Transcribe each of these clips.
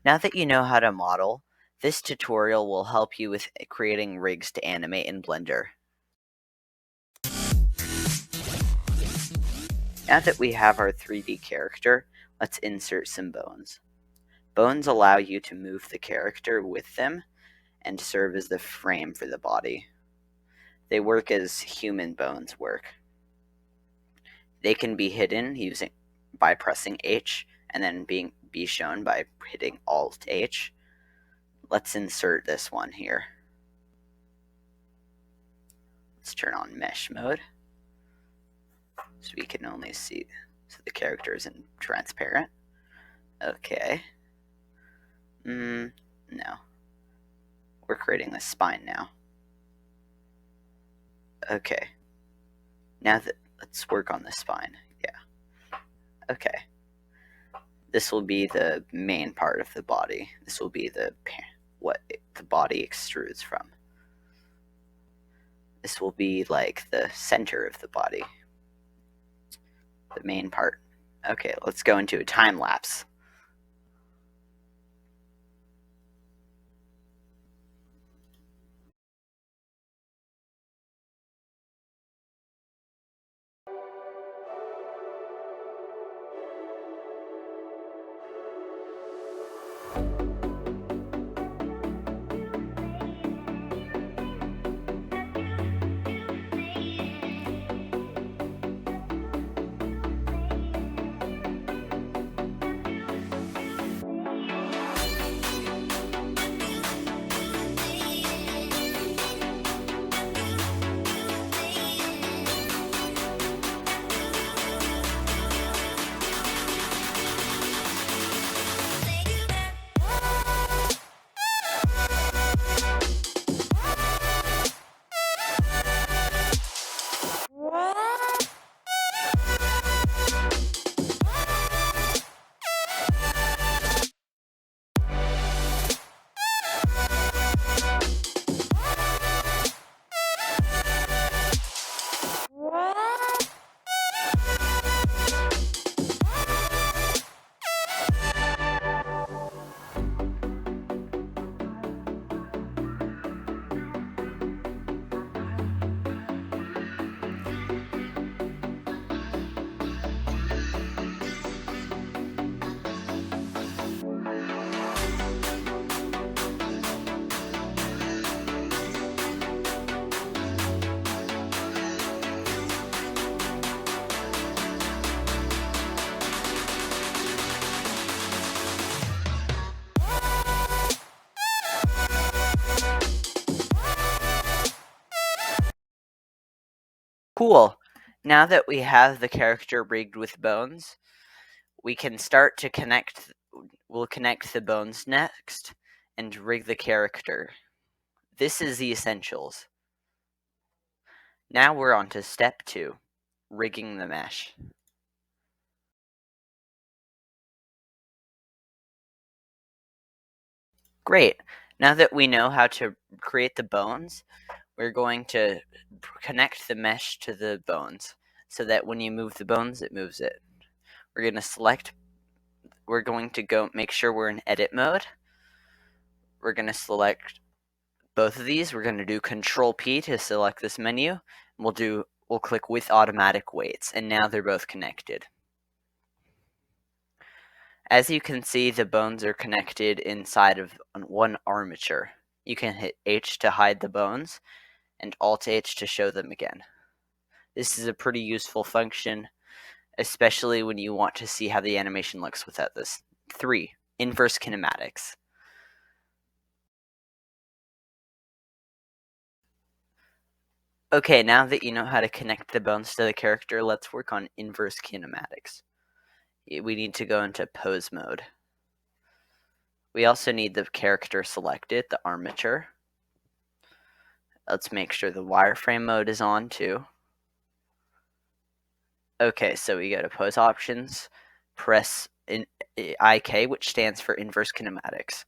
Now that you know how to model, this tutorial will help you with creating rigs to animate in Blender. Now that we have our 3D character, let's insert some bones. Bones allow you to move the character with them and serve as the frame for the body. They work as human bones work. They can be hidden by pressing H and then be shown by hitting Alt H. Let's insert this one here. Let's turn on mesh mode so we can only see, so the character isn't transparent. Okay. No. We're creating the spine now. Okay. Now let's work on the spine. Yeah. Okay. This will be the main part of the body. This will be what the body extrudes from. This will be like the center of the body. The main part. Okay, let's go into a time lapse. Cool. Now that we have the character rigged with bones, we can start to connect. We'll connect the bones next and rig the character. This is the essentials. Now we're on to step 2, rigging the mesh. Great. Now that we know how to create the bones, we're going to connect the mesh to the bones so that when you move the bones, it moves it. We're going to go make sure we're in edit mode. We're going to select both of these. We're going to do Control P to select this menu. We'll click with automatic weights, and now they're both connected. As you can see, the bones are connected inside of one armature. You can hit H to hide the bones and Alt H to show them again. This is a pretty useful function, especially when you want to see how the animation looks without this. 3. Inverse kinematics. Okay, now that you know how to connect the bones to the character, let's work on inverse kinematics. We need to go into pose mode. We also need the character selected, the armature. Let's make sure the wireframe mode is on too. Okay, so we go to pose options, press IK, which stands for inverse kinematics.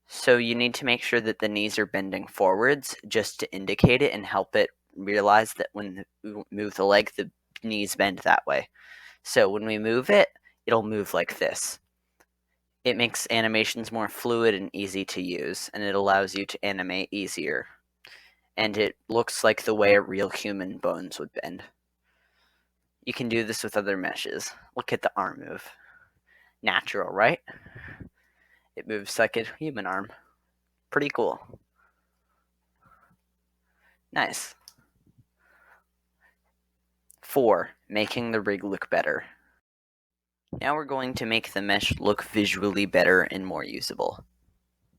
So you need to make sure that the knees are bending forwards just to indicate it and help it realize that when we move the leg, the knees bend that way. So when we move it, it'll move like this. It makes animations more fluid and easy to use, and it allows you to animate easier. And it looks like the way a real human bones would bend. You can do this with other meshes. Look at the arm move. Natural, right? It moves like a human arm. Pretty cool. Nice. 4. Making the rig look better. Now we're going to make the mesh look visually better and more usable.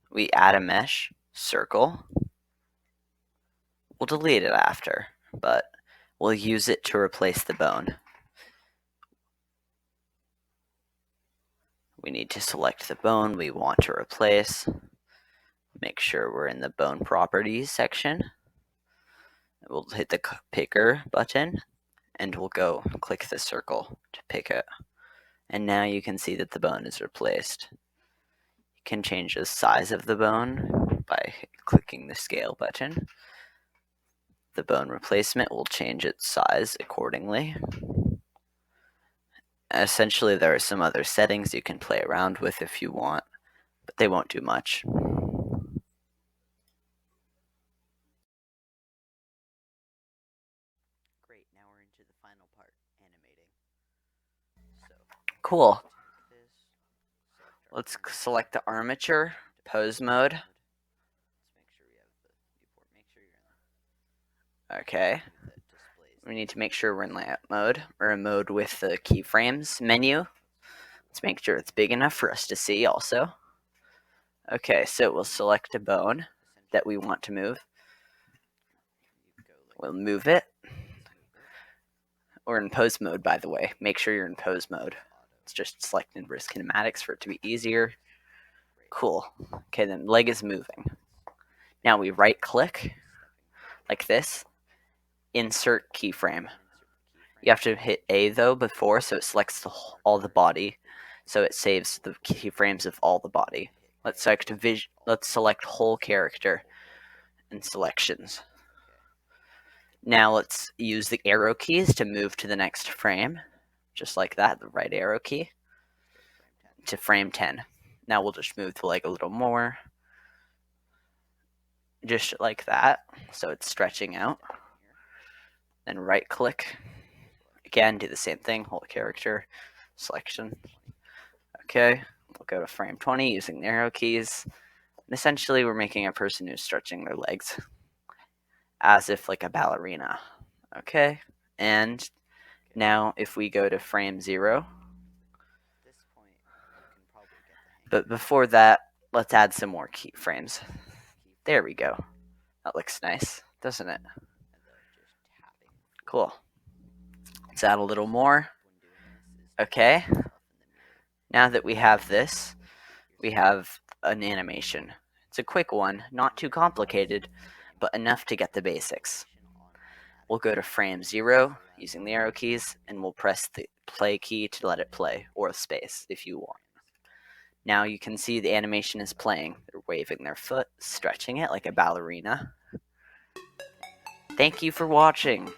We add a mesh, circle. We'll delete it after, but we'll use it to replace the bone. We need to select the bone we want to replace. Make sure we're in the bone properties section. We'll hit the picker button and we'll go click the circle to pick it. And now you can see that the bone is replaced. You can change the size of the bone by clicking the scale button. The bone replacement will change its size accordingly. Essentially, there are some other settings you can play around with if you want, but they won't do much. Great, now we're into the final part, animating. Cool. Let's select the armature, pose mode. Okay. We need to make sure we're in layout mode, or a mode with the keyframes menu. Let's make sure it's big enough for us to see also. Okay, so we'll select a bone that we want to move. We'll move it. Or in pose mode, by the way. Make sure you're in pose mode. It's just selecting risk kinematics for it to be easier. Cool. Okay, then leg is moving. Now we right click, like this. Insert keyframe. You have to hit A though before, so it selects all the body. So it saves the keyframes of all the body. Let's select whole character and selections. Now let's use the arrow keys to move to the next frame. Just like that, the right arrow key. To frame 10. Now we'll just move the leg a little more. Just like that, so it's stretching out. Then right click. Again, do the same thing, whole character, selection. Okay, we'll go to frame 20 using the arrow keys. And essentially, we're making a person who's stretching their legs as if like a ballerina. Okay, and now if we go to frame 0, but before that, let's add some more keyframes. There we go. That looks nice, doesn't it? Cool. Let's add a little more. Okay. Now that we have this, we have an animation. It's a quick one, not too complicated, but enough to get the basics. We'll go to frame 0 using the arrow keys, and we'll press the play key to let it play, or space if you want. Now you can see the animation is playing. They're waving their foot, stretching it like a ballerina. Thank you for watching.